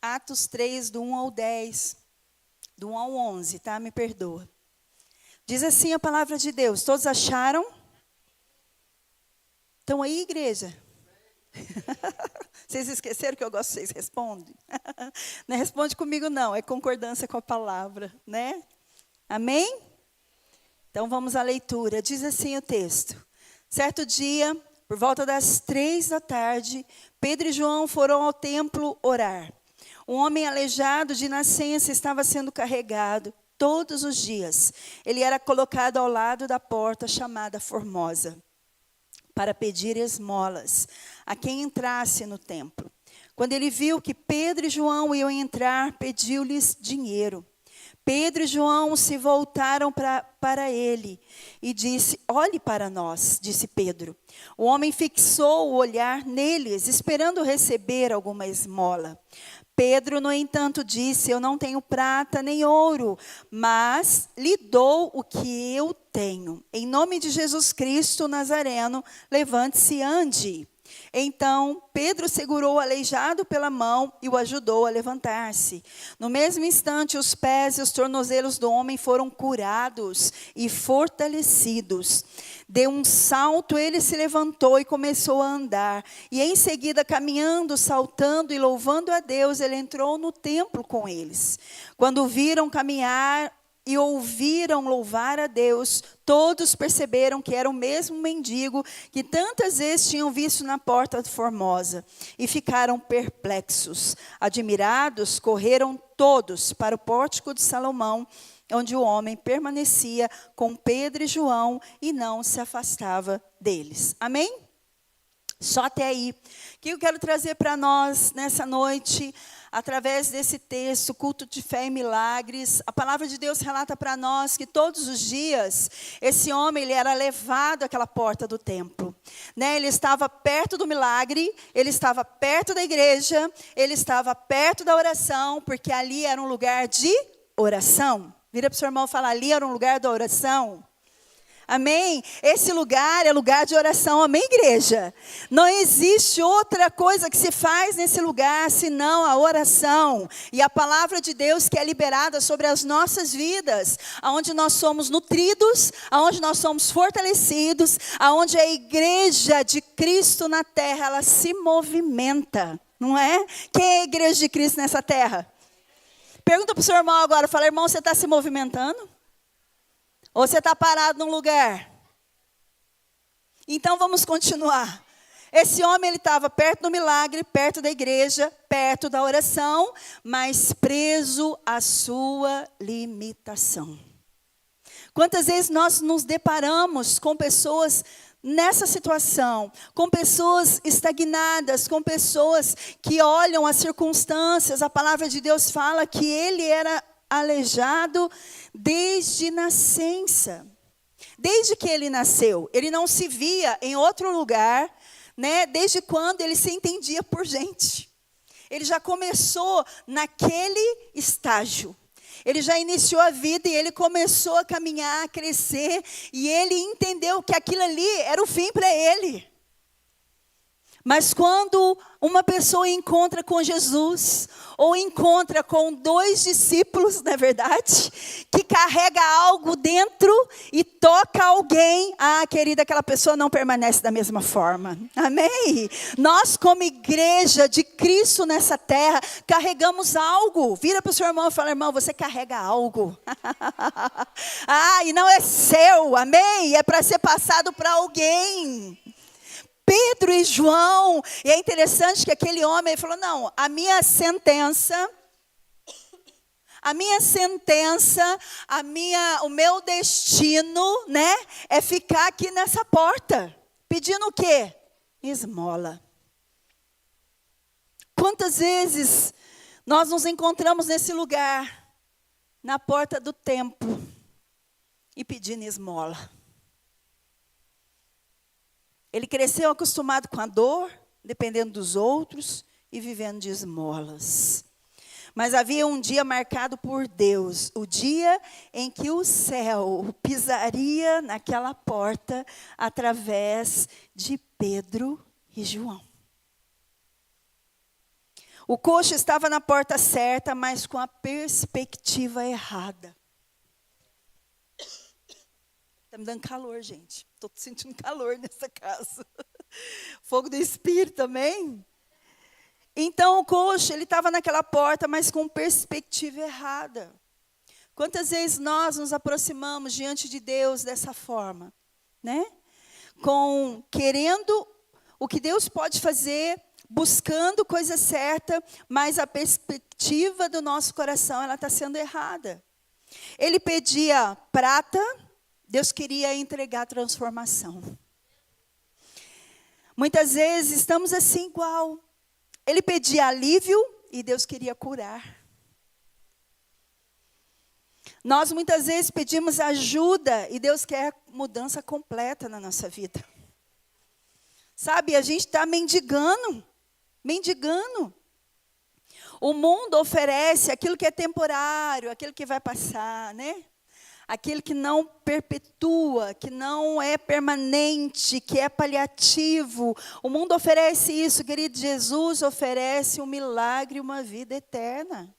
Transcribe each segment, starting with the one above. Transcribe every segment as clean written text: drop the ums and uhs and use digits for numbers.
Atos 3, do 1 ao 10, do 1 ao 11, tá? Me perdoa. Diz assim a palavra de Deus. Todos acharam? Estão aí, igreja? Vocês esqueceram que eu gosto que vocês respondem? Não é responde comigo, não. É concordância com a palavra, né? Amém? Então, vamos à leitura. Diz assim o texto. Certo dia, por volta das 3 da tarde, Pedro e João foram ao templo orar. Um homem aleijado de nascença estava sendo carregado todos os dias. Ele era colocado ao lado da porta chamada Formosa, para pedir esmolas a quem entrasse no templo. Quando ele viu que Pedro e João iam entrar, pediu-lhes dinheiro. Pedro e João se voltaram para ele e disse, olhe para nós, disse Pedro. O homem fixou o olhar neles, esperando receber alguma esmola. Pedro, no entanto, disse, eu não tenho prata nem ouro, mas lhe dou o que eu tenho. Em nome de Jesus Cristo Nazareno, levante-se e ande. Então, Pedro segurou o aleijado pela mão e o ajudou a levantar-se. No mesmo instante, os pés e os tornozelos do homem foram curados e fortalecidos. De um salto, ele se levantou e começou a andar. E em seguida, caminhando, saltando e louvando a Deus, ele entrou no templo com eles. Quando o viram caminhar e ouviram louvar a Deus, todos perceberam que era o mesmo mendigo que tantas vezes tinham visto na porta de Formosa. E ficaram perplexos. Admirados, correram todos para o pórtico de Salomão, onde o homem permanecia com Pedro e João e não se afastava deles. Amém? Só até aí. O que eu quero trazer para nós nessa noite, através desse texto, culto de fé e milagres, a palavra de Deus relata para nós que todos os dias, esse homem ele era levado àquela porta do templo. Né? Ele estava perto do milagre, ele estava perto da igreja, ele estava perto da oração, porque ali era um lugar de oração. Vira para o seu irmão e fala, ali era um lugar da oração. Amém? Esse lugar é lugar de oração, amém, igreja? Não existe outra coisa que se faz nesse lugar, senão a oração. E a palavra de Deus que é liberada sobre as nossas vidas, aonde nós somos nutridos, aonde nós somos fortalecidos, aonde a igreja de Cristo na terra, ela se movimenta, não é? Quem é a igreja de Cristo nessa terra? Pergunta para o seu irmão agora, fala, irmão, você está se movimentando? Ou você está parado num lugar? Então vamos continuar. Esse homem ele estava perto do milagre, perto da igreja, perto da oração, mas preso à sua limitação. Quantas vezes nós nos deparamos com pessoas nessa situação, com pessoas estagnadas, com pessoas que olham as circunstâncias. A palavra de Deus fala que ele era aleijado desde nascença. Desde que ele nasceu, ele não se via em outro lugar, né? Desde quando ele se entendia por gente. Ele já começou naquele estágio. Ele já iniciou a vida e ele começou a caminhar, a crescer. E ele entendeu que aquilo ali era o fim para ele. Mas quando uma pessoa encontra com Jesus, ou encontra com 2 discípulos, não é verdade? Que carrega algo dentro e toca alguém. Ah, querida, aquela pessoa não permanece da mesma forma. Amém? Nós, como igreja de Cristo nessa terra, carregamos algo. Vira para o seu irmão e fala, irmão, você carrega algo. Ah, e não é seu, amém? É para ser passado para alguém. Pedro e João, e é interessante que aquele homem falou, não, o meu destino, né, é ficar aqui nessa porta, pedindo o quê? Esmola. Quantas vezes nós nos encontramos nesse lugar, na porta do templo, e pedindo esmola? Ele cresceu acostumado com a dor, dependendo dos outros e vivendo de esmolas. Mas havia um dia marcado por Deus, o dia em que o céu pisaria naquela porta através de Pedro e João. O coxo estava na porta certa, mas com a perspectiva errada. Está me dando calor, gente. Estou sentindo calor nessa casa. Fogo do Espírito também. Então o coxo, ele estava naquela porta, mas com perspectiva errada. Quantas vezes nós nos aproximamos diante de Deus dessa forma, né? Querendo o que Deus pode fazer, buscando coisa certa, mas a perspectiva do nosso coração, ela está sendo errada. Ele pedia prata, Deus queria entregar transformação. Muitas vezes estamos assim igual. Ele pedia alívio e Deus queria curar. Nós muitas vezes pedimos ajuda e Deus quer mudança completa na nossa vida. Sabe, a gente está mendigando. O mundo oferece aquilo que é temporário, aquilo que vai passar, né? Aquilo que não perpetua, que não é permanente, que é paliativo. O mundo oferece isso, querido. Jesus oferece um milagre, uma vida eterna.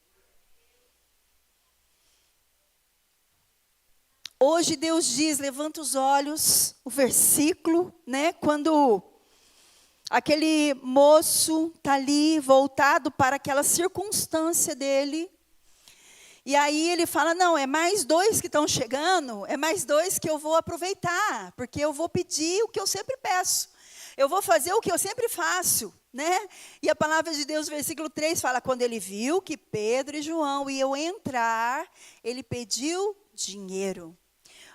Hoje Deus diz, levanta os olhos, o versículo, né? Quando aquele moço está ali, voltado para aquela circunstância dele. E aí ele fala, não, é mais 2 que estão chegando, é mais 2 que eu vou aproveitar, porque eu vou pedir o que eu sempre peço. Eu vou fazer o que eu sempre faço, né? E a palavra de Deus, versículo 3, fala, quando ele viu que Pedro e João iam entrar, ele pediu dinheiro.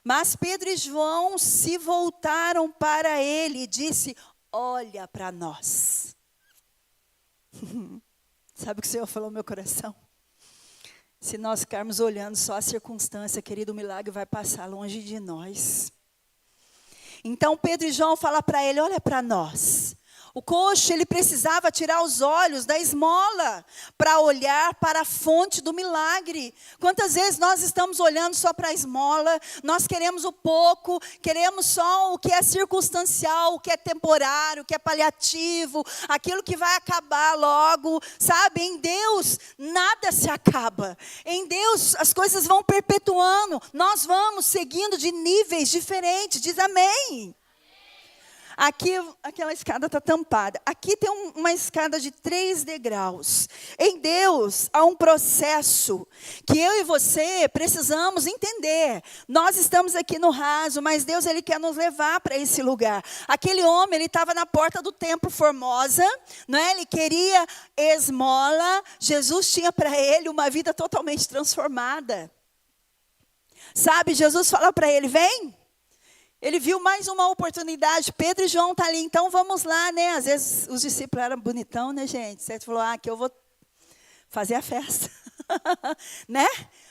Mas Pedro e João se voltaram para ele e disse, olha para nós. Sabe o que o Senhor falou no meu coração? Se nós ficarmos olhando só a circunstância, querido, o milagre vai passar longe de nós. Então Pedro e João falam para ele, olha para nós. O coxo, ele precisava tirar os olhos da esmola para olhar para a fonte do milagre. Quantas vezes nós estamos olhando só para a esmola, nós queremos o pouco, queremos só o que é circunstancial, o que é temporário, o que é paliativo, aquilo que vai acabar logo, sabe? Em Deus, nada se acaba. Em Deus, as coisas vão perpetuando, nós vamos seguindo de níveis diferentes, diz amém. Aqui, aquela escada está tampada. Aqui tem uma escada de 3 degraus. Em Deus, há um processo que eu e você precisamos entender. Nós estamos aqui no raso, mas Deus, Ele quer nos levar para esse lugar. Aquele homem, ele estava na porta do templo Formosa, não é? Ele queria esmola. Jesus tinha para ele uma vida totalmente transformada. Sabe, Jesus fala para ele, vem. Ele viu mais uma oportunidade, Pedro e João estão ali, então vamos lá, né? Às vezes os discípulos eram bonitão, né, gente? Certo? Falou, que eu vou fazer a festa, né?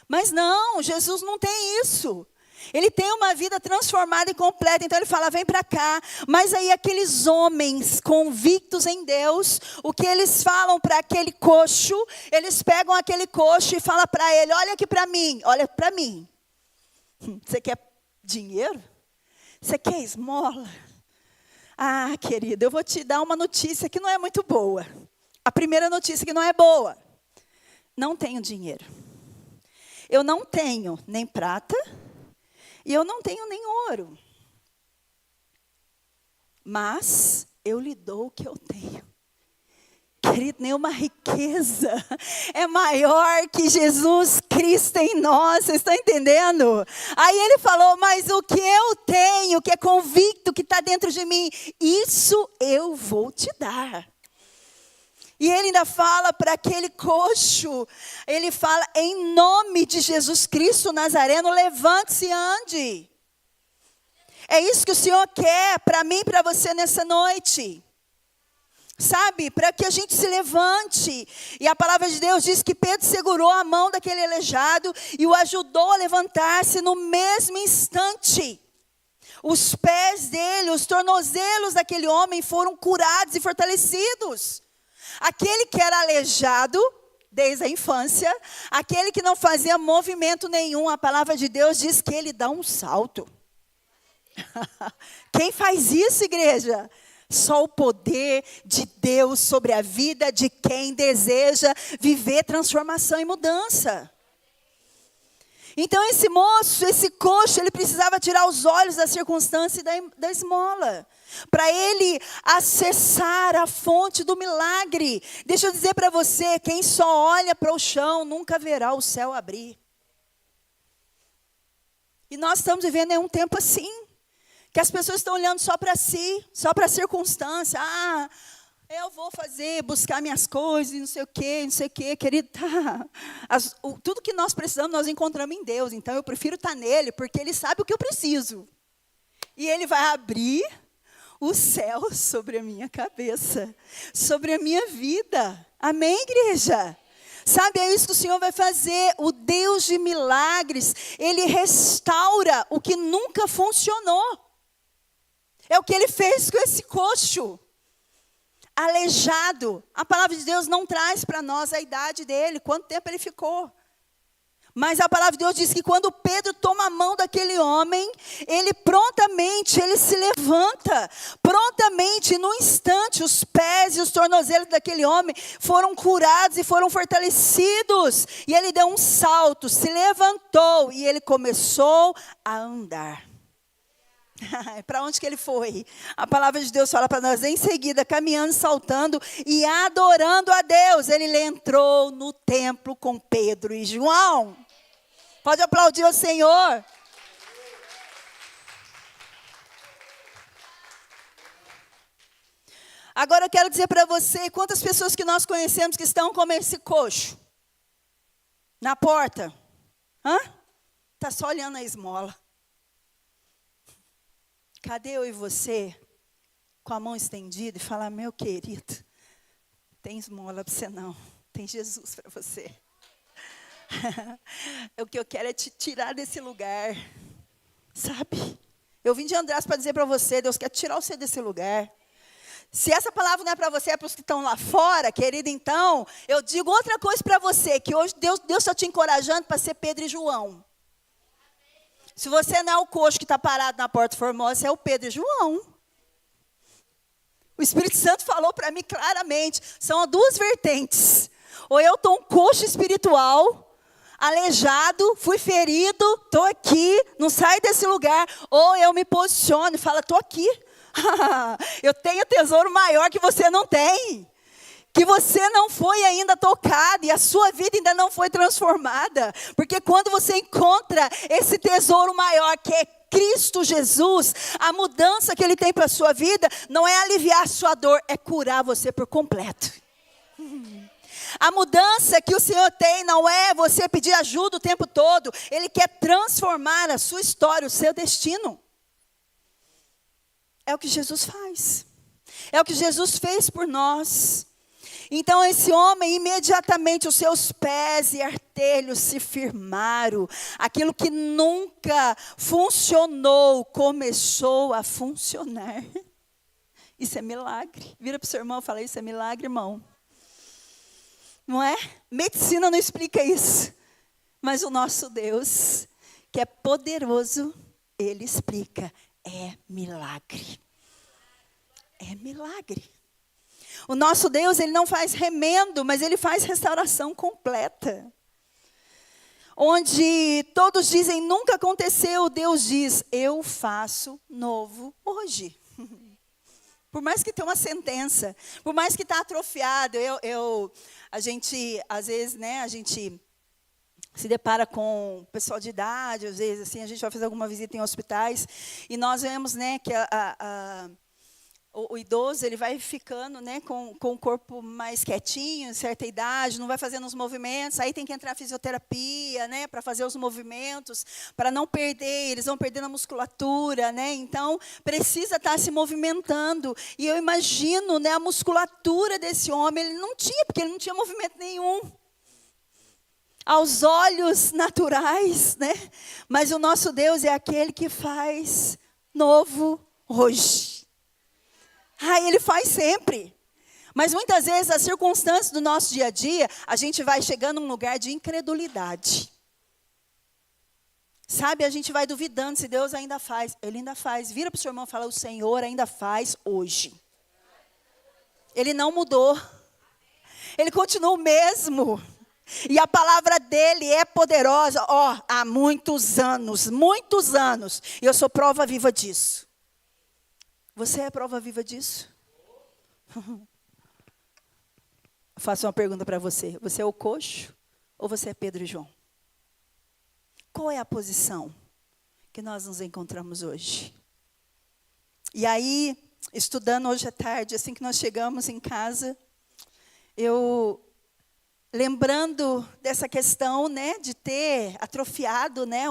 Mas não, Jesus não tem isso. Ele tem uma vida transformada e completa, então ele fala, vem para cá. Mas aí aqueles homens convictos em Deus, o que eles falam para aquele coxo, eles pegam aquele coxo e falam para ele, olha aqui para mim, olha para mim. Você quer dinheiro? Você quer esmola? Querido, eu vou te dar uma notícia que não é muito boa. A primeira notícia que não é boa. Não tenho dinheiro. Eu não tenho nem prata e eu não tenho nem ouro. Mas eu lhe dou o que eu tenho. Querido, nenhuma riqueza é maior que Jesus Cristo em nós, vocês estão entendendo? Aí ele falou, mas o que eu tenho, que é convicto, que está dentro de mim, isso eu vou te dar. E ele ainda fala para aquele coxo, ele fala, em nome de Jesus Cristo Nazareno, levante-se e ande. É isso que o Senhor quer para mim e para você nessa noite. Sabe, para que a gente se levante. E a palavra de Deus diz que Pedro segurou a mão daquele aleijado e o ajudou a levantar-se no mesmo instante. Os pés dele, os tornozelos daquele homem foram curados e fortalecidos. Aquele que era aleijado desde a infância, aquele que não fazia movimento nenhum, a palavra de Deus diz que ele dá um salto. Quem faz isso, igreja? Só o poder de Deus sobre a vida de quem deseja viver transformação e mudança. Então esse moço, esse coxo, ele precisava tirar os olhos da circunstância e da esmola, para ele acessar a fonte do milagre. Deixa eu dizer para você, quem só olha para o chão nunca verá o céu abrir. E nós estamos vivendo em um tempo assim, que as pessoas estão olhando só para si, só para a circunstância. Eu vou buscar minhas coisas, não sei o quê, querido. Tudo que nós precisamos, nós encontramos em Deus. Então, eu prefiro estar nele, porque Ele sabe o que eu preciso. E Ele vai abrir o céu sobre a minha cabeça, sobre a minha vida. Amém, igreja? Sabe, é isso que o Senhor vai fazer. O Deus de milagres, Ele restaura o que nunca funcionou. É o que Ele fez com esse coxo. Aleijado. A palavra de Deus não traz para nós a idade dele, quanto tempo ele ficou. Mas a palavra de Deus diz que quando Pedro toma a mão daquele homem, ele prontamente, ele se levanta. Prontamente, no instante, os pés e os tornozelos daquele homem foram curados e foram fortalecidos. E ele deu um salto, se levantou e ele começou a andar. Para onde que ele foi? A palavra de Deus fala para nós em seguida, caminhando, saltando e adorando a Deus. Ele entrou no templo com Pedro e João. Pode aplaudir o Senhor. Agora eu quero dizer para você, quantas pessoas que nós conhecemos que estão como esse coxo? Na porta. Está só olhando a esmola. Cadê eu e você, com a mão estendida e falar, meu querido, tem esmola para você não, tem Jesus para você. O que eu quero é te tirar desse lugar, sabe? Eu vim de Andrés para dizer para você, Deus quer tirar você desse lugar. Se essa palavra não é para você, é para os que estão lá fora, querido, então, eu digo outra coisa para você, que hoje Deus está te encorajando para ser Pedro e João. Se você não é o coxo que está parado na porta formosa, você é o Pedro e João. O Espírito Santo falou para mim claramente, são duas vertentes. Ou eu estou um coxo espiritual, aleijado, fui ferido, estou aqui, não saio desse lugar. Ou eu me posiciono e falo, estou aqui. Eu tenho tesouro maior que você não tem. Que você não foi ainda tocado e a sua vida ainda não foi transformada. Porque quando você encontra esse tesouro maior que é Cristo Jesus, a mudança que Ele tem para a sua vida não é aliviar a sua dor, é curar você por completo. A mudança que o Senhor tem não é você pedir ajuda o tempo todo. Ele quer transformar a sua história, o seu destino. É o que Jesus faz. É o que Jesus fez por nós. Então esse homem, imediatamente os seus pés e artelhos se firmaram. Aquilo que nunca funcionou, começou a funcionar. Isso é milagre. Vira para o seu irmão e fala, isso é milagre, irmão. Não é? Medicina não explica isso. Mas o nosso Deus, que é poderoso, Ele explica. É milagre. É milagre. O nosso Deus, Ele não faz remendo, mas Ele faz restauração completa. Onde todos dizem, nunca aconteceu, Deus diz, eu faço novo hoje. Por mais que tenha uma sentença, por mais que está atrofiado, a gente, às vezes, né, a gente se depara com pessoal de idade, às vezes, assim, a gente vai fazer alguma visita em hospitais, e nós vemos, né, que o idoso, ele vai ficando, né, com o corpo mais quietinho, certa idade, não vai fazendo os movimentos, aí tem que entrar a fisioterapia, né, para fazer os movimentos, para não perder, eles vão perdendo a musculatura, né, então precisa estar se movimentando, e eu imagino, né, a musculatura desse homem, ele não tinha, porque ele não tinha movimento nenhum, aos olhos naturais, né, mas o nosso Deus é aquele que faz novo hoje. Ele faz sempre. Mas muitas vezes as circunstâncias do nosso dia a dia, a gente vai chegando num lugar de incredulidade. Sabe, a gente vai duvidando se Deus ainda faz. Ele ainda faz. Vira para o seu irmão e fala, o Senhor ainda faz hoje. Ele não mudou. Ele continua o mesmo. E a palavra dele é poderosa, há muitos anos. E eu sou prova viva disso. Você é prova viva disso? Faço uma pergunta para você. Você é o coxo ou você é Pedro e João? Qual é a posição que nós nos encontramos hoje? E aí, estudando hoje à tarde, assim que nós chegamos em casa, eu, lembrando dessa questão, né, de ter atrofiado, né,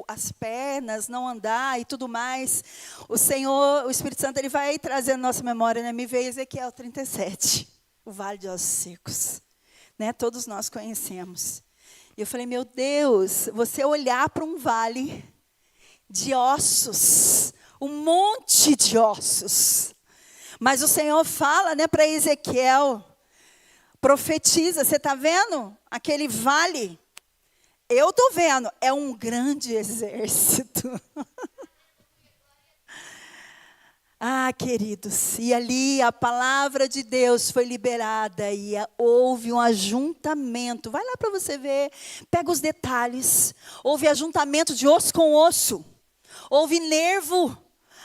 as pernas, não andar e tudo mais, o Senhor, o Espírito Santo, ele vai trazendo nossa memória, né? Me veio Ezequiel 37, o Vale de Ossos Secos, né? Todos nós conhecemos. E eu falei, meu Deus, você olhar para um vale de ossos, um monte de ossos, mas o Senhor fala, né, para Ezequiel, profetiza, você está vendo aquele vale? Eu estou vendo, é um grande exército. Ah, queridos, e ali a palavra de Deus foi liberada e houve um ajuntamento. Vai lá para você ver, pega os detalhes. Houve ajuntamento de osso com osso. Houve nervo.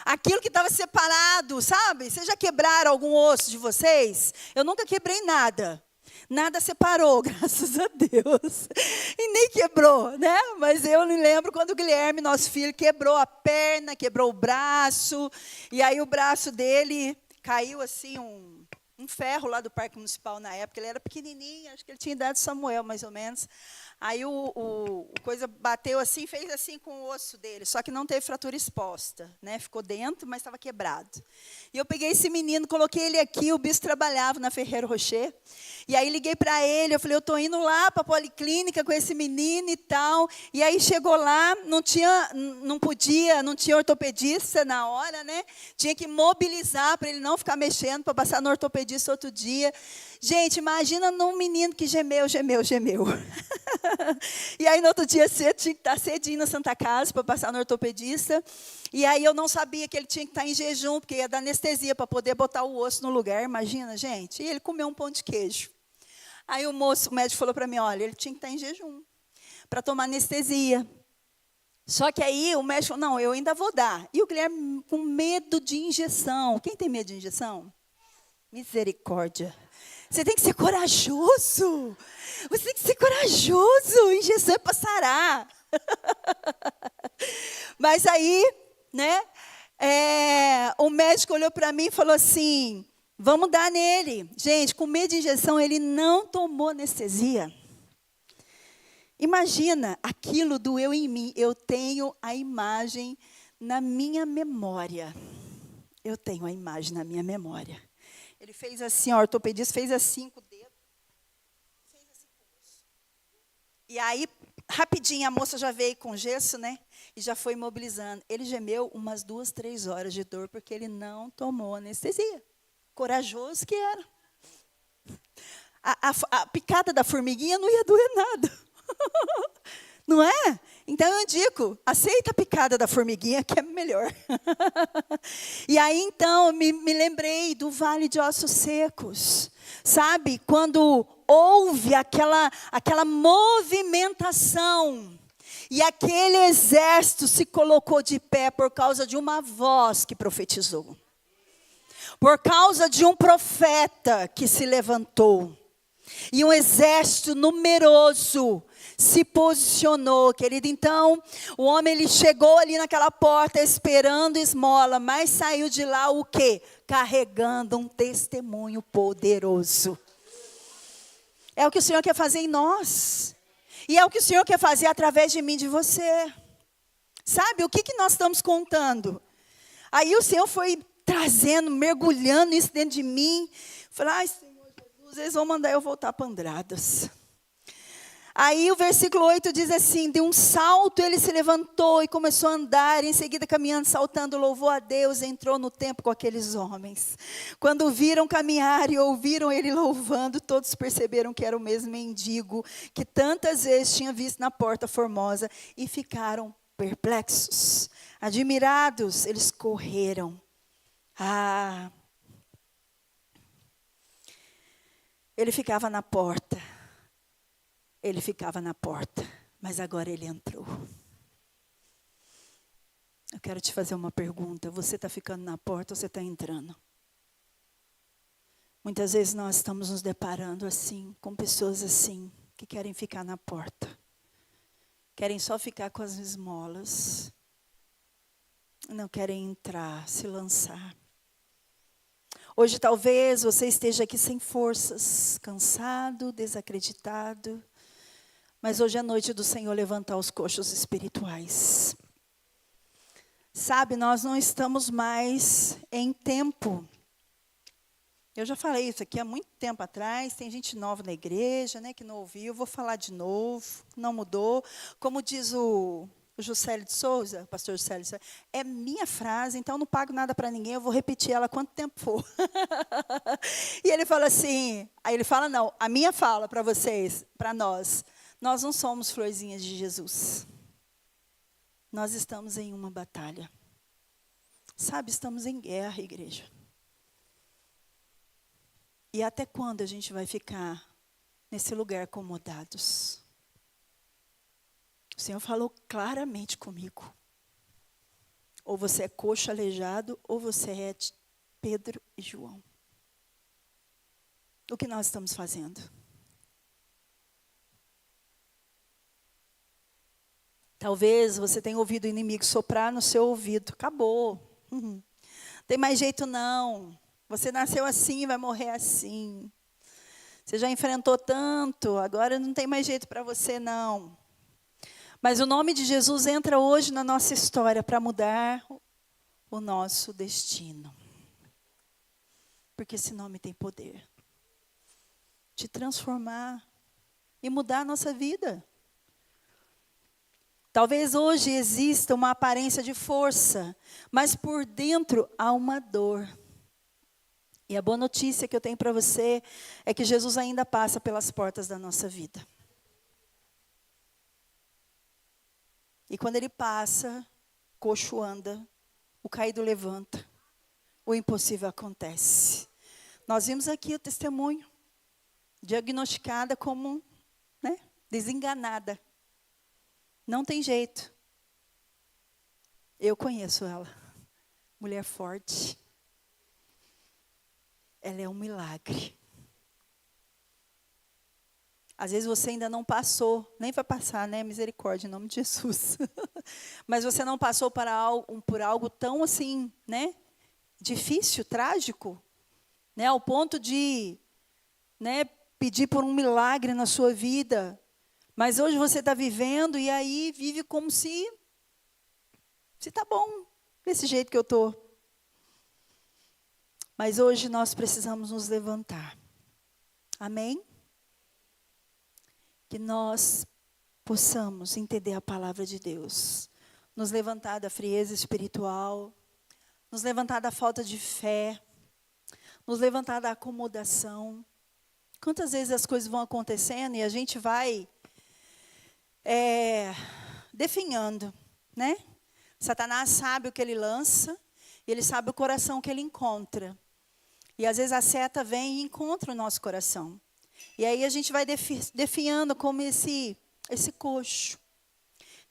Aquilo que estava separado, sabe? Vocês já quebraram algum osso de vocês? Eu nunca quebrei nada. Nada separou, graças a Deus. E nem quebrou, né? Mas eu me lembro quando o Guilherme, nosso filho, quebrou a perna, quebrou o braço. E aí o braço dele caiu assim, um ferro lá do Parque Municipal na época. Ele era pequenininho, acho que ele tinha idade de Samuel, mais ou menos. Aí o coisa bateu assim, fez assim com o osso dele. Só que não teve fratura exposta, né? Ficou dentro, mas estava quebrado. E eu peguei esse menino, coloquei ele aqui, o bispo trabalhava na Ferreiro Rocher. E aí liguei para ele, eu falei, eu estou indo lá para a policlínica com esse menino e tal. E aí chegou lá, não tinha ortopedista na hora, né? Tinha que mobilizar para ele não ficar mexendo, para passar no ortopedista outro dia. Gente, imagina num menino que gemeu. E aí no outro dia cedo, tinha que estar cedinho na Santa Casa para passar no ortopedista. E aí eu não sabia que ele tinha que estar em jejum, porque ia dar anestesia para poder botar o osso no lugar, imagina, gente. E ele comeu um pão de queijo. Aí o médico falou para mim, olha, ele tinha que estar em jejum para tomar anestesia. Só que aí o médico falou, não, eu ainda vou dar. E o Guilherme com medo de injeção. Quem tem medo de injeção? Misericórdia. Você tem que ser corajoso. Você tem que ser corajoso. Injeção é para sarar. Mas aí, né, o médico olhou para mim e falou assim, vamos dar nele. Gente, com medo de injeção, ele não tomou anestesia. Imagina, aquilo doeu em mim. Eu tenho a imagem na minha memória. Eu tenho a imagem na minha memória. Ele fez assim, o ortopedista fez assim com o dedo. Fez assim com o osso. E aí, rapidinho, a moça já veio com gesso, né? E já foi imobilizando. Ele gemeu umas 2, 3 horas de dor, porque ele não tomou anestesia. Corajoso que era. A picada da formiguinha não ia doer nada. Não é? Então eu indico, aceita a picada da formiguinha, que é melhor. E aí então me lembrei do Vale de Ossos Secos. Sabe, quando houve aquela movimentação, e aquele exército se colocou de pé por causa de uma voz que profetizou. Por causa de um profeta que se levantou. E um exército numeroso se posicionou, querido. Então, o homem, ele chegou ali naquela porta esperando esmola, mas saiu de lá o quê? Carregando um testemunho poderoso. É o que o Senhor quer fazer em nós. E é o que o Senhor quer fazer através de mim, de você. Sabe, o que nós estamos contando? Aí o Senhor foi trazendo, mergulhando isso dentro de mim. Falei, ai, Senhor Jesus, eles vão mandar eu voltar para Andradas. Aí o versículo 8 diz assim, de um salto ele se levantou e começou a andar, em seguida caminhando, saltando, louvou a Deus, entrou no templo com aqueles homens. Quando viram caminhar e ouviram ele louvando, todos perceberam que era o mesmo mendigo, que tantas vezes tinha visto na porta formosa, e ficaram perplexos. Admirados, eles correram. Ele ficava na porta. Ele ficava na porta. Mas agora ele entrou. Eu quero te fazer uma pergunta. Você está ficando na porta ou você está entrando? Muitas vezes nós estamos nos deparando assim, com pessoas assim, que querem ficar na porta. Querem só ficar com as esmolas. Não querem entrar, se lançar. Hoje talvez você esteja aqui sem forças, cansado, desacreditado. Mas hoje é noite do Senhor levantar os coxos espirituais. Sabe, nós não estamos mais em tempo. Eu já falei isso aqui há muito tempo atrás. Tem gente nova na igreja, né, que não ouviu. Vou falar de novo, não mudou. Como diz o Juscelio de Souza, o pastor Juscelio de Souza, é minha frase, então não pago nada para ninguém, eu vou repetir ela quanto tempo for. E ele fala assim, aí ele fala, não, a minha fala para vocês, para nós não somos florzinhas de Jesus. Nós estamos em uma batalha. Sabe, estamos em guerra, igreja. E até quando a gente vai ficar nesse lugar acomodados? O Senhor falou claramente comigo. Ou você é coxo aleijado, ou você é Pedro e João. O que nós estamos fazendo? Talvez você tenha ouvido o inimigo soprar no seu ouvido. Acabou. Tem mais jeito não. Você nasceu assim, vai morrer assim. Você já enfrentou tanto, agora não tem mais jeito para você não. Mas o nome de Jesus entra hoje na nossa história para mudar o nosso destino. Porque esse nome tem poder de transformar e mudar a nossa vida. Talvez hoje exista uma aparência de força, mas por dentro há uma dor. E a boa notícia que eu tenho para você é que Jesus ainda passa pelas portas da nossa vida. E quando ele passa, coxo anda, o caído levanta, o impossível acontece. Nós vimos aqui o testemunho, diagnosticada como, né, desenganada. Não tem jeito. Eu conheço ela. Mulher forte. Ela é um milagre. Às vezes você ainda não passou, nem vai passar, né? Misericórdia, em nome de Jesus. Mas você não passou por algo tão assim, né? Difícil, trágico, né? Ao ponto de, né, pedir por um milagre na sua vida. Mas hoje você está vivendo e aí vive como se está bom, desse jeito que eu estou. Mas hoje nós precisamos nos levantar. Amém? Que nós possamos entender a palavra de Deus. Nos levantar da frieza espiritual. Nos levantar da falta de fé. Nos levantar da acomodação. Quantas vezes as coisas vão acontecendo e a gente vai definhando, né? Satanás sabe o que ele lança. E ele sabe o coração que ele encontra. E às vezes a seta vem e encontra o nosso coração. E aí a gente vai definhando como esse coxo.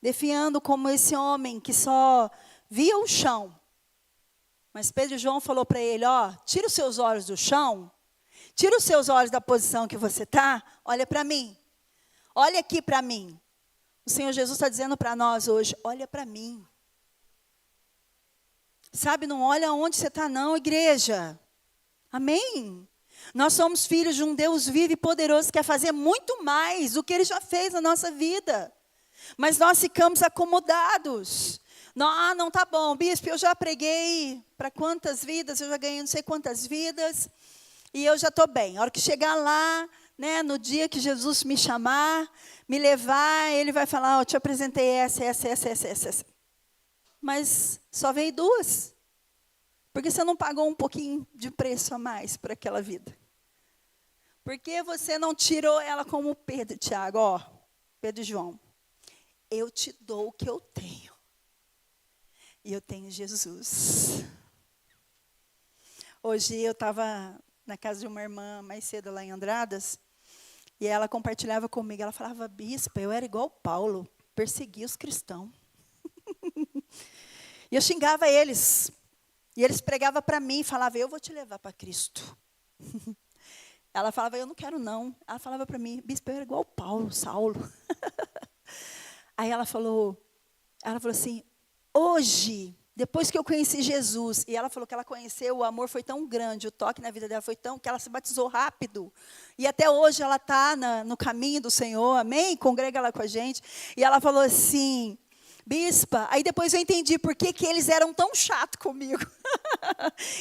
Definhando como esse homem que só via o chão. Mas Pedro e João falou para ele, ó, tira os seus olhos do chão. Tira os seus olhos da posição que você está. Olha para mim. Olha aqui para mim. O Senhor Jesus está dizendo para nós hoje, olha para mim. Sabe, não olha onde você está não, igreja. Amém? Nós somos filhos de um Deus vivo e poderoso que quer fazer muito mais do que Ele já fez na nossa vida. Mas nós ficamos acomodados. Não, não tá bom, bispo, eu já preguei para quantas vidas, eu já ganhei não sei quantas vidas, e eu já estou bem. A hora que chegar lá, né, no dia que Jesus me chamar, me levar, Ele vai falar, eu te apresentei essa. Mas só veio duas. Porque você não pagou um pouquinho de preço a mais por aquela vida? Por que você não tirou ela como Pedro, Tiago? Ó, Pedro e João. Eu te dou o que eu tenho. E eu tenho Jesus. Hoje eu estava na casa de uma irmã mais cedo lá em Andradas, e ela compartilhava comigo, ela falava, bispa, eu era igual Paulo, perseguia os cristãos. E eu xingava eles, e eles pregavam para mim, e falavam, eu vou te levar para Cristo. Ela falava, eu não quero não. Ela falava para mim, bispa, eu era igual Paulo, Saulo. Aí ela falou assim, hoje, depois que eu conheci Jesus, e ela falou que ela conheceu, o amor foi tão grande, o toque na vida dela foi tão, que ela se batizou rápido. E até hoje ela está no caminho do Senhor, amém? Congrega lá com a gente. E ela falou assim, bispa, aí depois eu entendi por que eles eram tão chatos comigo.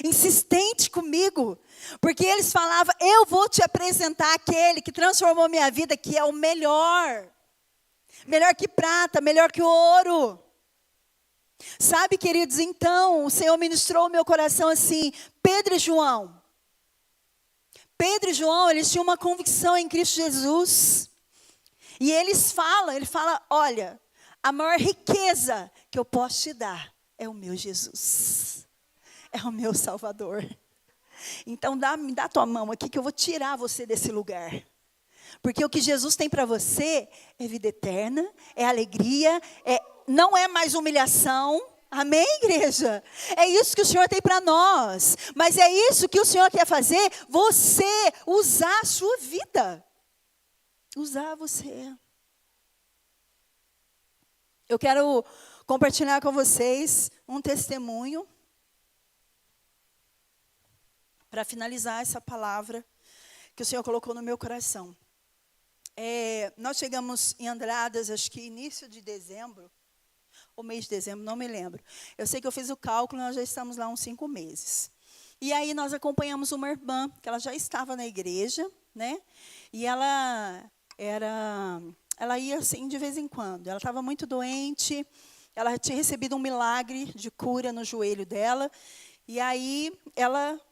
Insistente comigo. Porque eles falavam, eu vou te apresentar aquele que transformou minha vida, que é o melhor. Melhor que prata, melhor que ouro. Sabe, queridos, então, o Senhor ministrou o meu coração assim, Pedro e João, eles tinham uma convicção em Cristo Jesus. E ele fala, olha, a maior riqueza que eu posso te dar é o meu Jesus. É o meu Salvador. Então, me dá tua mão aqui que eu vou tirar você desse lugar. Porque o que Jesus tem para você é vida eterna, é alegria, não é mais humilhação. Amém, igreja? É isso que o Senhor tem para nós. Mas é isso que o Senhor quer fazer, você usar a sua vida. Usar você. Eu quero compartilhar com vocês um testemunho. Para finalizar essa palavra que o Senhor colocou no meu coração. Nós chegamos em Andradas, acho que início de dezembro, ou mês de dezembro, não me lembro. Eu sei que eu fiz o cálculo, nós já estamos lá uns 5 meses. E aí nós acompanhamos uma irmã, que ela já estava na igreja, né? E ela ia assim de vez em quando. Ela estava muito doente, ela tinha recebido um milagre de cura no joelho dela. E aí,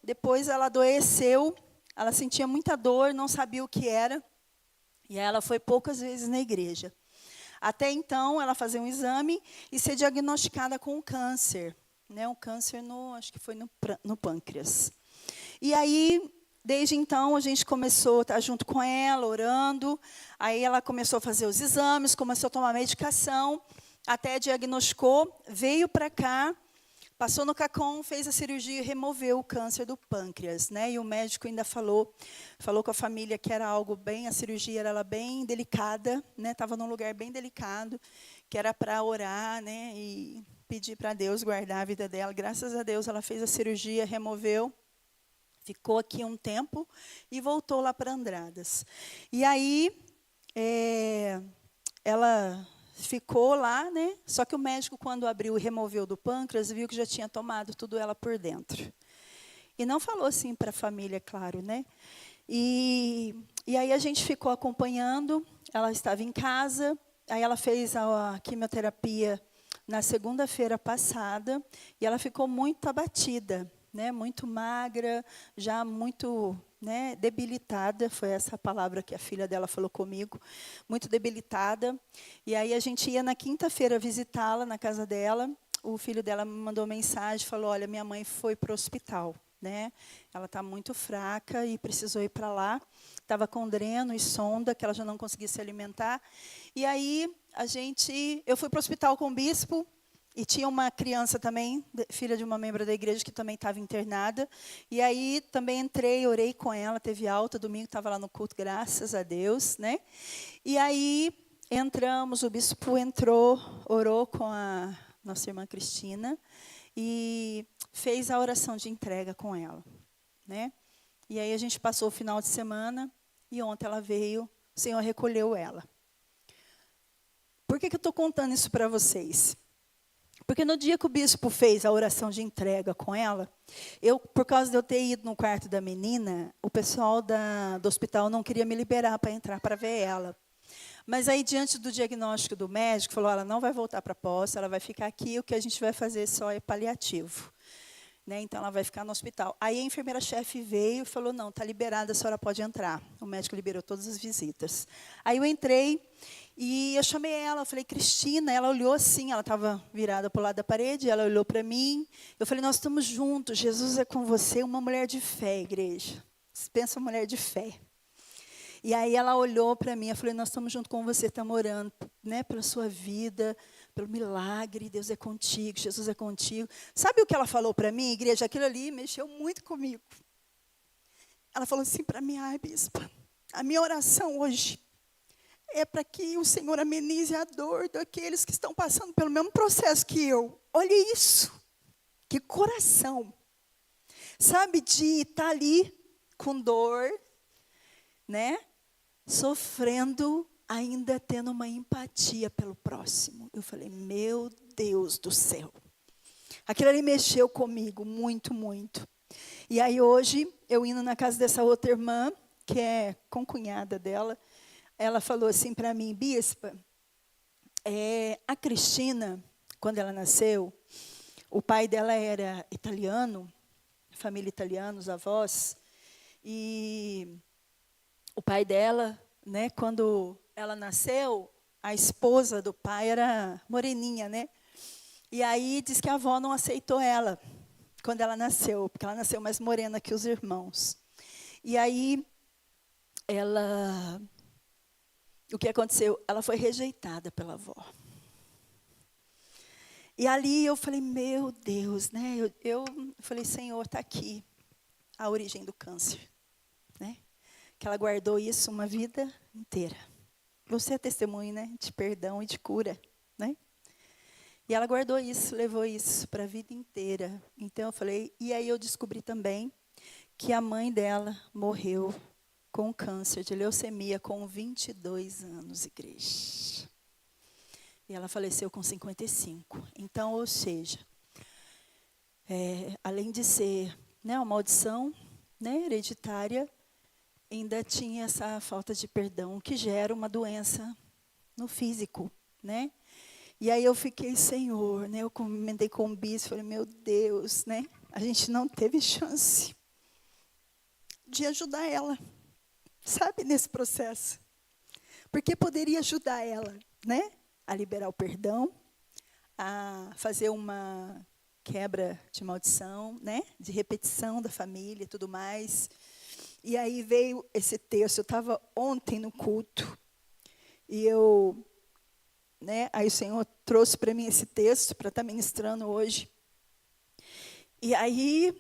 depois ela adoeceu, ela sentia muita dor, não sabia o que era. E aí ela foi poucas vezes na igreja. Até então, ela fazia um exame e ser diagnosticada com um câncer. Né? Um câncer, acho que foi no pâncreas. E aí, desde então, a gente começou a estar junto com ela, orando. Aí ela começou a fazer os exames, começou a tomar medicação. Até diagnosticou, veio para cá. Passou no CACOM, fez a cirurgia e removeu o câncer do pâncreas, né? E o médico ainda falou com a família que era algo a cirurgia era bem delicada, né? Estava num lugar bem delicado, que era para orar, né? E pedir para Deus guardar a vida dela. Graças a Deus, ela fez a cirurgia, removeu, ficou aqui um tempo e voltou lá para Andradas. E aí, ela ficou lá, né? Só que o médico, quando abriu e removeu do pâncreas, viu que já tinha tomado tudo ela por dentro. E não falou assim para a família, claro, né? E aí a gente ficou acompanhando, ela estava em casa, aí ela fez a quimioterapia na segunda-feira passada, e ela ficou muito abatida, né? Muito magra, já muito, né, debilitada, foi essa palavra que a filha dela falou comigo, muito debilitada. E aí a gente ia na quinta-feira visitá-la na casa dela, o filho dela me mandou mensagem, falou, olha, minha mãe foi para o hospital, né? Ela está muito fraca e precisou ir para lá, estava com dreno e sonda, que ela já não conseguia se alimentar. E aí eu fui para o hospital com o bispo, e tinha uma criança também, filha de uma membro da igreja, que também estava internada. E aí também entrei, orei com ela, teve alta, domingo estava lá no culto, graças a Deus, né? E aí entramos, o bispo entrou, orou com a nossa irmã Cristina e fez a oração de entrega com ela, né? E aí a gente passou o final de semana e ontem ela veio, o Senhor recolheu ela. Por que eu estou contando isso para vocês? Porque no dia que o bispo fez a oração de entrega com ela, por causa de eu ter ido no quarto da menina, o pessoal do hospital não queria me liberar para entrar para ver ela. Mas aí, diante do diagnóstico do médico, falou, ela não vai voltar para a posse, ela vai ficar aqui, o que a gente vai fazer só é paliativo. Né? Então, ela vai ficar no hospital. Aí a enfermeira-chefe veio e falou, não, está liberada, a senhora pode entrar. O médico liberou todas as visitas. Aí eu entrei e eu chamei ela, eu falei, Cristina, ela olhou assim, ela estava virada para o lado da parede, ela olhou para mim. Eu falei, nós estamos juntos, Jesus é com você, uma mulher de fé, igreja. Pensa uma mulher de fé. E aí ela olhou para mim, eu falei, nós estamos junto com você, estamos orando, né, pela sua vida, pelo milagre, Deus é contigo, Jesus é contigo. Sabe o que ela falou para mim, igreja? Aquilo ali mexeu muito comigo. Ela falou assim para mim, ai, bispa, a minha oração hoje é para que o Senhor amenize a dor daqueles que estão passando pelo mesmo processo que eu. Olha isso, que coração. Sabe, de estar ali com dor, né? Sofrendo, ainda tendo uma empatia pelo próximo. Eu falei, meu Deus do céu. Aquilo ali mexeu comigo muito, muito. E aí hoje, eu indo na casa dessa outra irmã, que é concunhada dela, ela falou assim para mim, bispa, a Cristina, quando ela nasceu, o pai dela era italiano, família italiana, os avós, e o pai dela, né, quando ela nasceu, a esposa do pai era moreninha, né? E aí diz que a avó não aceitou ela quando ela nasceu, porque ela nasceu mais morena que os irmãos. E aí o que aconteceu? Ela foi rejeitada pela avó. E ali eu falei, meu Deus, né? Eu falei, Senhor, está aqui a origem do câncer, né? Que ela guardou isso uma vida inteira. Você é testemunho, né? De perdão e de cura, né? E ela guardou isso, levou isso para a vida inteira. Então eu falei, e aí eu descobri também que a mãe dela morreu com câncer de leucemia com 22 anos, igreja. E ela faleceu com 55. Então, ou seja, além de ser, né, uma maldição, né, hereditária, ainda tinha essa falta de perdão que gera uma doença no físico, né? E aí eu fiquei, Senhor, né? Eu comentei com o bispo, falei, meu Deus, né? A gente não teve chance de ajudar ela, sabe, nesse processo. Porque poderia ajudar ela, né? A liberar o perdão, a fazer uma quebra de maldição, né? De repetição da família e tudo mais. E aí veio esse texto, eu estava ontem no culto, e né, aí o Senhor trouxe para mim esse texto, para estar ministrando hoje. E aí,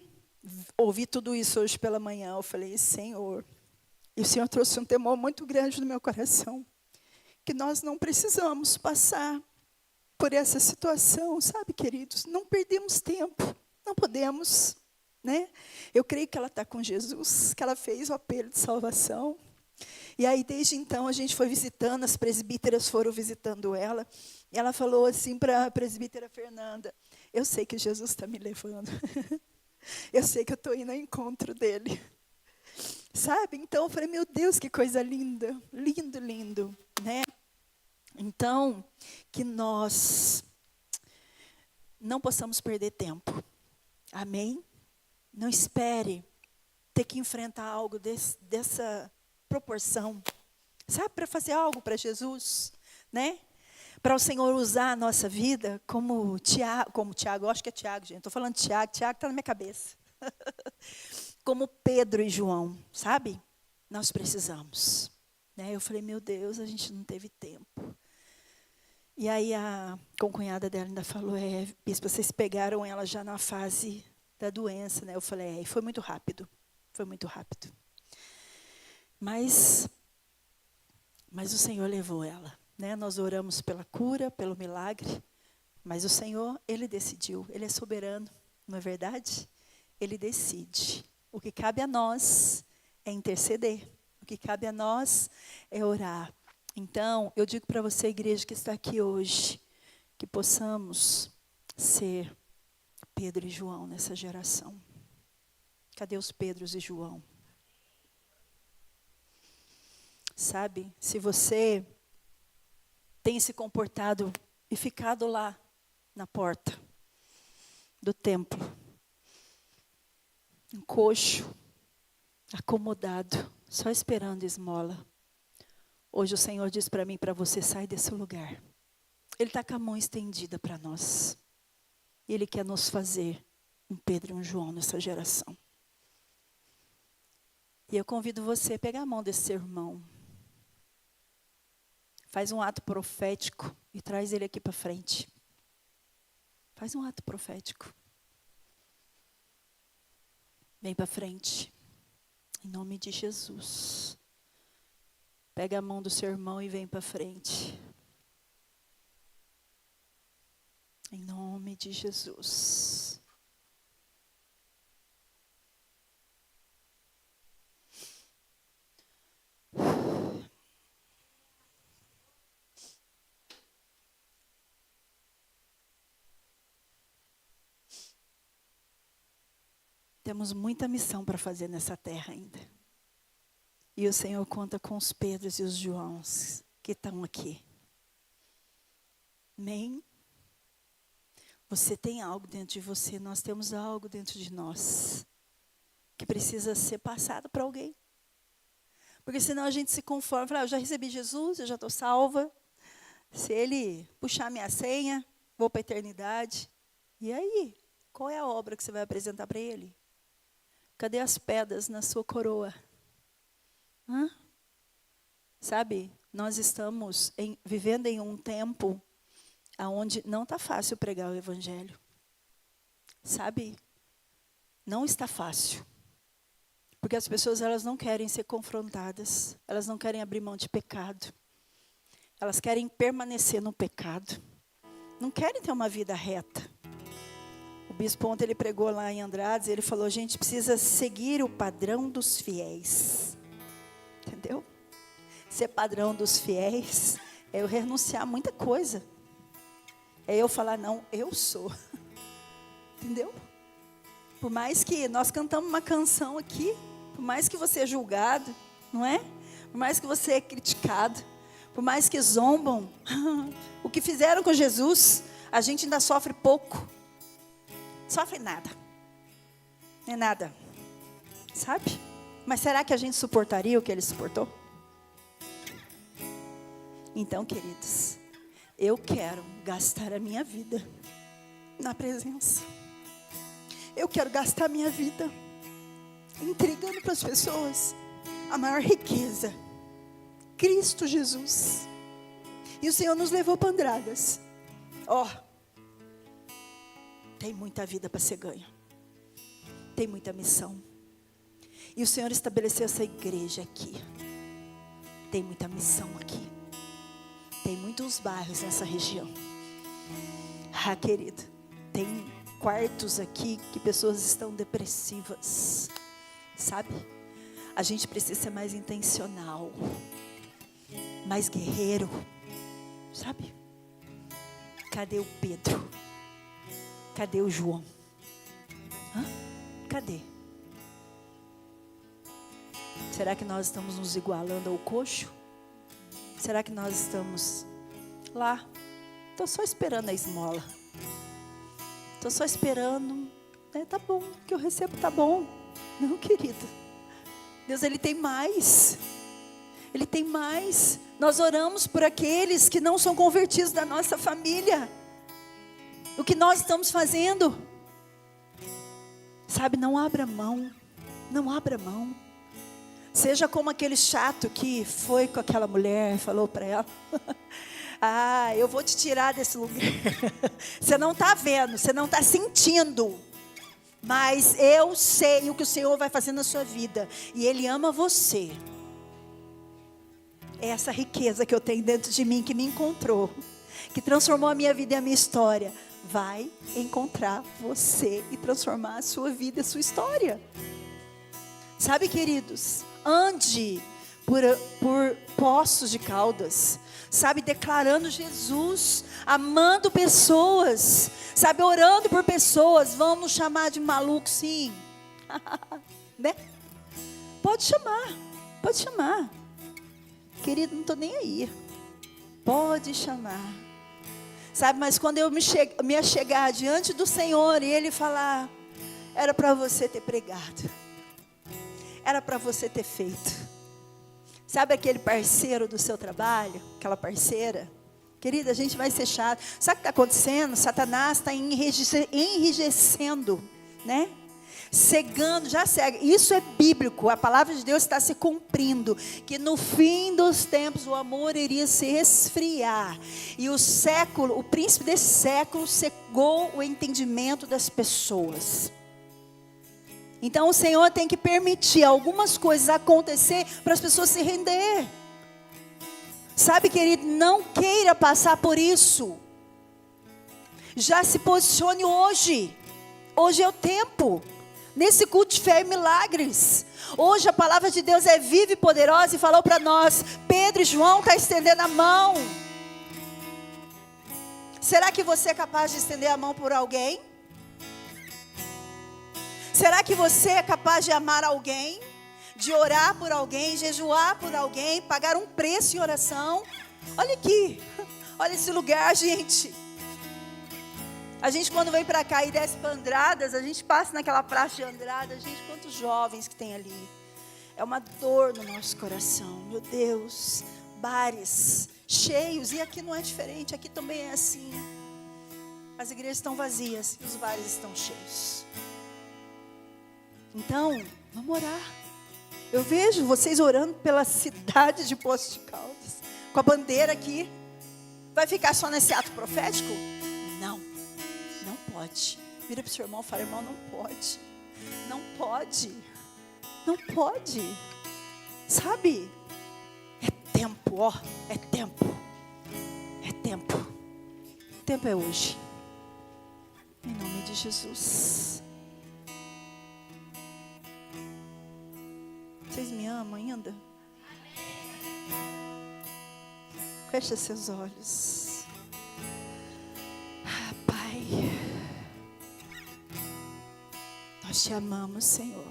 ouvi tudo isso hoje pela manhã, eu falei, Senhor, e o Senhor trouxe um temor muito grande no meu coração, que nós não precisamos passar por essa situação, sabe, queridos? Não perdemos tempo, não podemos, né? Eu creio que ela está com Jesus, que ela fez o apelo de salvação. E aí, desde então, a gente foi visitando, as presbíteras foram visitando ela. E ela falou assim para a presbítera Fernanda, eu sei que Jesus está me levando. Eu sei que eu estou indo ao encontro dele. Sabe? Então, eu falei, meu Deus, que coisa linda. Lindo, lindo. Né? Então, que nós não possamos perder tempo. Amém? Não espere ter que enfrentar algo dessa proporção, sabe, para fazer algo para Jesus, né? Para o Senhor usar a nossa vida como Tiago, acho que é Tiago, gente, estou falando Tiago está na minha cabeça. Como Pedro e João, sabe? Nós precisamos, né? Eu falei, meu Deus, a gente não teve tempo. E aí a concunhada dela ainda falou, bispo, vocês pegaram ela já na fase da doença, né? Eu falei, e foi muito rápido, foi muito rápido. Mas o Senhor levou ela, né? Nós oramos pela cura, pelo milagre, mas o Senhor, Ele decidiu, Ele é soberano, não é verdade? Ele decide. O que cabe a nós é interceder, o que cabe a nós é orar. Então, eu digo para você, igreja que está aqui hoje, que possamos ser Pedro e João nessa geração. Cadê os Pedros e João? Sabe, se você tem se comportado e ficado lá na porta do templo, um coxo, acomodado, só esperando esmola. Hoje o Senhor diz para mim, para você, sai desse lugar. Ele está com a mão estendida para nós. Ele quer nos fazer um Pedro e um João nessa geração. E eu convido você a pegar a mão desse seu irmão. Faz um ato profético e traz ele aqui para frente. Faz um ato profético. Vem para frente. Em nome de Jesus. Pega a mão do seu irmão e vem para frente. Em nome de Jesus. Temos muita missão para fazer nessa terra ainda. E o Senhor conta com os Pedros e os Joãos que estão aqui. Amém? Você tem algo dentro de você, nós temos algo dentro de nós que precisa ser passado para alguém. Porque senão a gente se conforma, fala, eu já recebi Jesus, eu já estou salva. Se ele puxar minha senha, vou para a eternidade. E aí? Qual é a obra que você vai apresentar para ele? Cadê as pedras na sua coroa? Sabe, nós estamos vivendo em um tempo onde não está fácil pregar o evangelho. Sabe, não está fácil. Porque as pessoas elas não querem ser confrontadas. Elas não querem abrir mão de pecado. Elas querem permanecer no pecado. Não querem ter uma vida reta. O bispo ontem ele pregou lá em Andrades, ele falou, a gente precisa seguir o padrão dos fiéis. Entendeu? Ser padrão dos fiéis é eu renunciar a muita coisa. É eu falar, não, eu sou. Entendeu? Por mais que nós cantamos uma canção aqui, por mais que você é julgado, não é? Por mais que você é criticado, por mais que zombam, o que fizeram com Jesus, a gente ainda sofre pouco. Sofre nada. Não é nada. Sabe? Mas será que a gente suportaria o que ele suportou? Então, queridos, eu quero gastar a minha vida na presença. Eu quero gastar a minha vida entregando para as pessoas a maior riqueza, Cristo Jesus. E o Senhor nos levou para Andradas. Tem muita vida para ser ganha. Tem muita missão. E o Senhor estabeleceu essa igreja aqui. Tem muita missão aqui. Tem muitos bairros nessa região. Querido, tem quartos aqui que pessoas estão depressivas. Sabe? A gente precisa ser mais intencional. Mais guerreiro. Sabe? Cadê o Pedro? Cadê o João? Cadê? Será que nós estamos nos igualando ao coxo? Será que nós estamos lá? Estou só esperando a esmola. Estou só esperando. Tá bom, o que eu recebo tá bom. Não, querido. Deus, Ele tem mais. Ele tem mais. Nós oramos por aqueles que não são convertidos da nossa família. O que nós estamos fazendo? Sabe, não abra mão. Não abra mão. Seja como aquele chato que foi com aquela mulher e falou para ela: eu vou te tirar desse lugar. Você não está vendo, você não está sentindo. Mas eu sei o que o Senhor vai fazer na sua vida. E Ele ama você. É essa riqueza que eu tenho dentro de mim, que me encontrou, que transformou a minha vida e a minha história, vai encontrar você e transformar a sua vida e a sua história. Sabe, queridos, ande por Poços de Caldas, sabe, declarando Jesus, amando pessoas, sabe, orando por pessoas. Vamos nos chamar de maluco, sim. Né? Pode chamar, pode chamar. Querido, não estou nem aí. Pode chamar. Sabe, mas quando eu me achegar diante do Senhor e Ele falar: era para você ter pregado, era para você ter feito. Sabe aquele parceiro do seu trabalho, aquela parceira? Querida, a gente vai ser chato. Sabe o que está acontecendo? Satanás está enrijecendo, né? cegando, já cega. Isso é bíblico, a palavra de Deus está se cumprindo, que no fim dos tempos o amor iria se esfriar, e o príncipe desse século cegou o entendimento das pessoas. Então o Senhor tem que permitir algumas coisas acontecer para as pessoas se render. Sabe, querido, não queira passar por isso. Já se posicione hoje. Hoje é o tempo. Nesse culto de fé e milagres. Hoje a palavra de Deus é viva e poderosa e falou para nós. Pedro e João estão estendendo a mão. Será que você é capaz de estender a mão por alguém? Será que você é capaz de amar alguém? De orar por alguém, jejuar por alguém, pagar um preço em oração? Olha aqui, olha esse lugar, gente. A gente quando vem para cá e desce para Andradas, a gente passa naquela praça de Andradas, gente, quantos jovens que tem ali. É uma dor no nosso coração, meu Deus. Bares cheios, e aqui não é diferente, aqui também é assim. As igrejas estão vazias e os bares estão cheios. Então, vamos orar. Eu vejo vocês orando pela cidade de Poços de Caldas, com a bandeira aqui. Vai ficar só nesse ato profético? Não, não pode. Vira para o seu irmão e fala, irmão, não pode. Não pode. Não pode. Sabe? É tempo, ó. É tempo. É tempo. O tempo é hoje. Em nome de Jesus. Vocês me amam ainda? Feche seus olhos. Ah, Pai, nós te amamos, Senhor.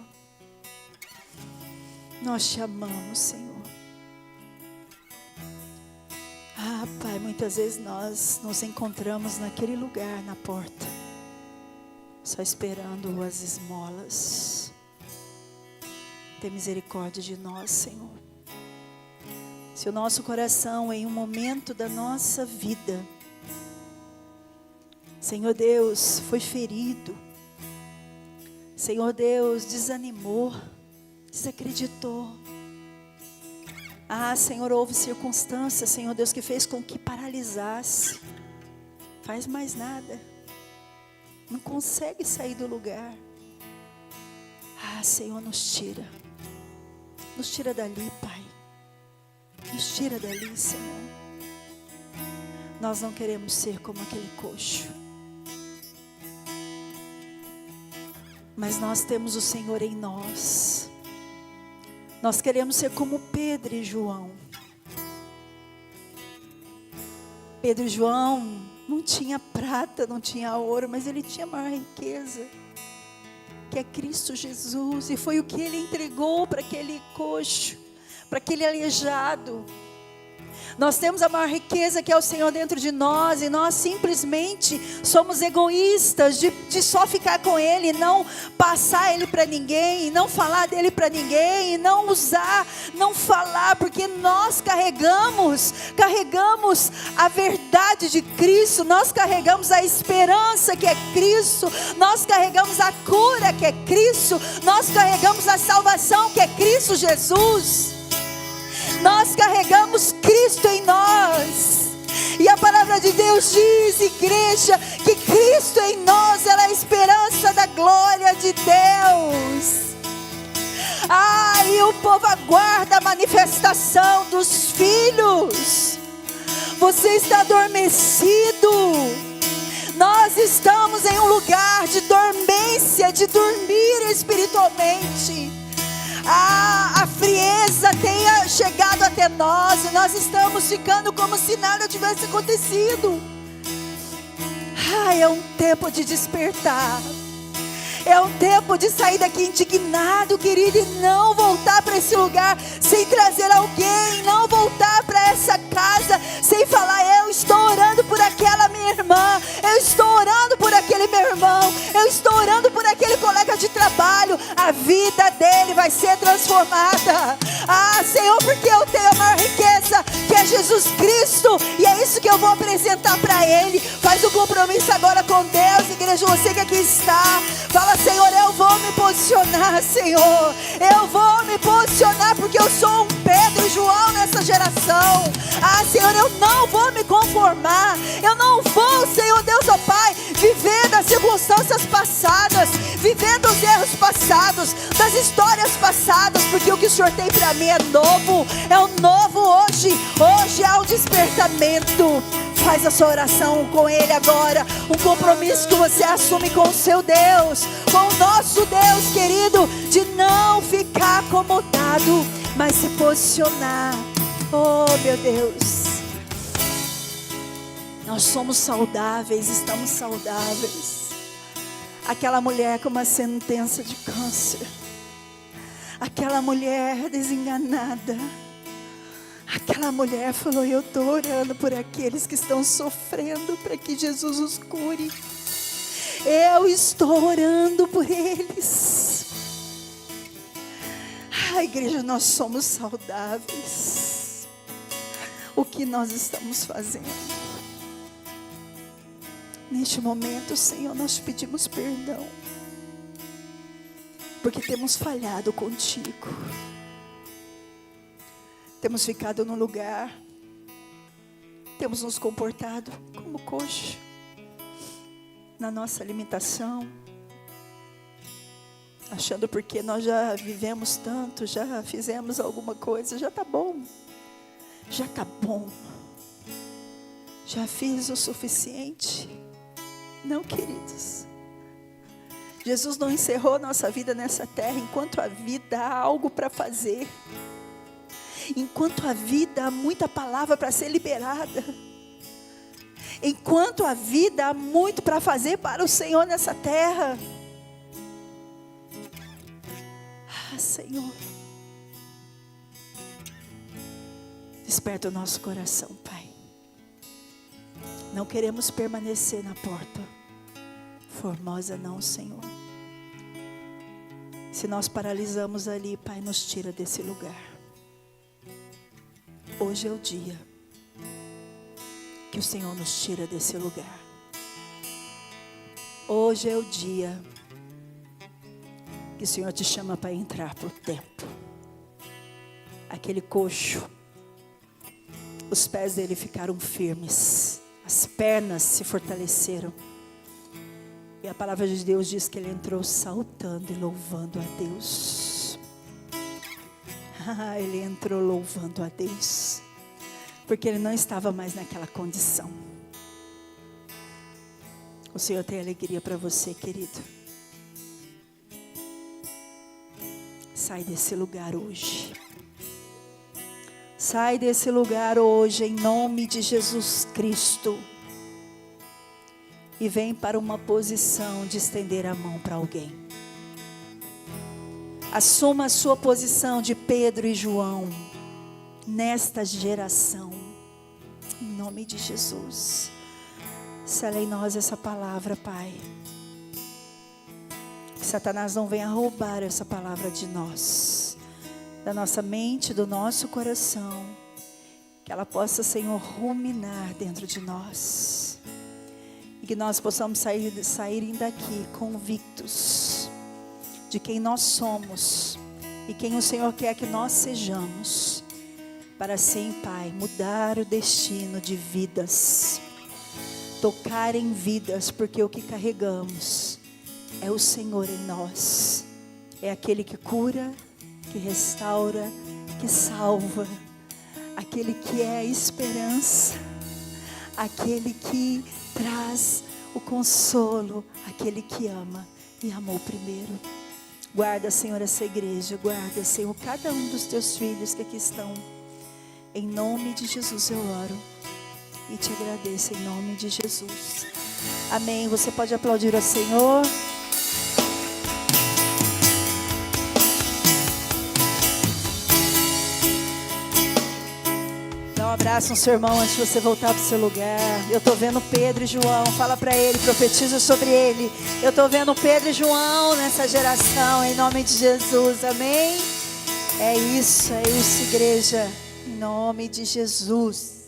Nós te amamos, Senhor. Ah, Pai, muitas vezes nós nos encontramos naquele lugar, na porta, só esperando as esmolas. Tem misericórdia de nós, Senhor. Se o nosso coração em um momento da nossa vida, Senhor Deus, foi ferido, Senhor Deus, desanimou, desacreditou. Ah, Senhor, houve circunstâncias, Senhor Deus, que fez com que paralisasse. Faz mais nada. Não consegue sair do lugar. Ah, Senhor, nos tira. Nos tira dali, Pai. Nos tira dali, Senhor. Nós não queremos ser como aquele coxo. Mas nós temos o Senhor em nós. Nós queremos ser como Pedro e João. Pedro e João não tinha prata, não tinha ouro, mas ele tinha a maior riqueza, que é Cristo Jesus, e foi o que ele entregou para aquele coxo, para aquele aleijado. Nós temos a maior riqueza, que é o Senhor dentro de nós, e nós simplesmente somos egoístas de só ficar com Ele, não passar Ele para ninguém, não falar dele para ninguém, não usar, não falar, porque nós carregamos a verdade de Cristo, nós carregamos a esperança que é Cristo, nós carregamos a cura que é Cristo, nós carregamos a salvação que é Cristo Jesus. Nós carregamos Cristo em nós. E a palavra de Deus diz, igreja, que Cristo em nós é a esperança da glória de Deus. Ah, e o povo aguarda a manifestação dos filhos. Você está adormecido. Nós estamos em um lugar de dormência, de dormir espiritualmente. A frieza tenha chegado até nós, e nós estamos ficando como se nada tivesse acontecido. É um tempo de despertar. É um tempo de sair daqui indignado, querido, e não voltar para esse lugar sem trazer alguém, não voltar para essa casa sem falar, eu estou orando por aquela minha irmã, eu estou orando por aquele aquele meu irmão, eu estou orando por aquele colega de trabalho. A vida dele vai ser transformada. Ah, Senhor, porque eu tenho a maior riqueza, que é Jesus Cristo, e é isso que eu vou apresentar para Ele. Faz um compromisso agora com Deus, igreja, você que aqui está. Fala: Senhor, eu vou me posicionar, Senhor. Eu vou me posicionar, porque eu sou um Pedro e João nessa geração. Ah, Senhor, eu não vou me conformar. Eu não vou, Senhor Deus, ó Pai, viver das circunstâncias passadas, viver dos erros passados, das histórias passadas, porque o que o Senhor tem para mim é novo. É o novo hoje. Hoje há um despertamento. Faz a sua oração com Ele agora. Um compromisso que você assume com o seu Deus, com o nosso Deus querido, de não ficar acomodado, mas se posicionar. Oh, meu Deus. Nós somos saudáveis, estamos saudáveis. Aquela mulher com uma sentença de câncer, aquela mulher desenganada, aquela mulher falou: eu estou orando por aqueles que estão sofrendo, para que Jesus os cure. Eu estou orando por eles. Ah, igreja, nós somos saudáveis. O que nós estamos fazendo? Neste momento, Senhor, nós te pedimos perdão, porque temos falhado contigo. Temos ficado no lugar, temos nos comportado como coxo, na nossa limitação, achando porque nós já vivemos tanto, já fizemos alguma coisa, já está bom, já está bom, já fiz o suficiente. Não, queridos, Jesus não encerrou nossa vida nessa terra. Enquanto a vida há algo para fazer, enquanto a vida há muita palavra para ser liberada, enquanto a vida há muito para fazer para o Senhor nessa terra. Ah, Senhor, desperta o nosso coração, Pai. Não queremos permanecer na porta formosa, não, Senhor. Se nós paralisamos ali, Pai, nos tira desse lugar. Hoje é o dia que o Senhor nos tira desse lugar. Hoje é o dia que o Senhor te chama para entrar para o templo. Aquele coxo, os pés dele ficaram firmes, as pernas se fortaleceram. E a palavra de Deus diz que ele entrou saltando e louvando a Deus. Ele entrou louvando a Deus, porque ele não estava mais naquela condição. O Senhor tem alegria para você, querido. Sai desse lugar hoje. Sai desse lugar hoje, em nome de Jesus Cristo. E vem para uma posição de estender a mão para alguém. Assuma a sua posição de Pedro e João nesta geração. Em nome de Jesus. Sela em nós essa palavra, Pai. Que Satanás não venha roubar essa palavra de nós, da nossa mente, do nosso coração. Que ela possa, Senhor, ruminar dentro de nós. E que nós possamos sair daqui convictos de quem nós somos e quem o Senhor quer que nós sejamos, para assim, Pai, mudar o destino de vidas, tocar em vidas, porque o que carregamos é o Senhor em nós. É aquele que cura, que restaura, que salva, aquele que é a esperança, aquele que traz o consolo, aquele que ama e amou primeiro. Guarda, Senhor, essa igreja. Guarda, Senhor, cada um dos teus filhos que aqui estão. Em nome de Jesus eu oro e te agradeço em nome de Jesus. Amém. Você pode aplaudir ao Senhor. Dá um abraço. Abraça um seu irmão antes de você voltar para o seu lugar. Eu estou vendo Pedro e João. Fala para ele, profetiza sobre ele. Eu estou vendo Pedro e João nessa geração, em nome de Jesus, amém? É isso, igreja, em nome de Jesus.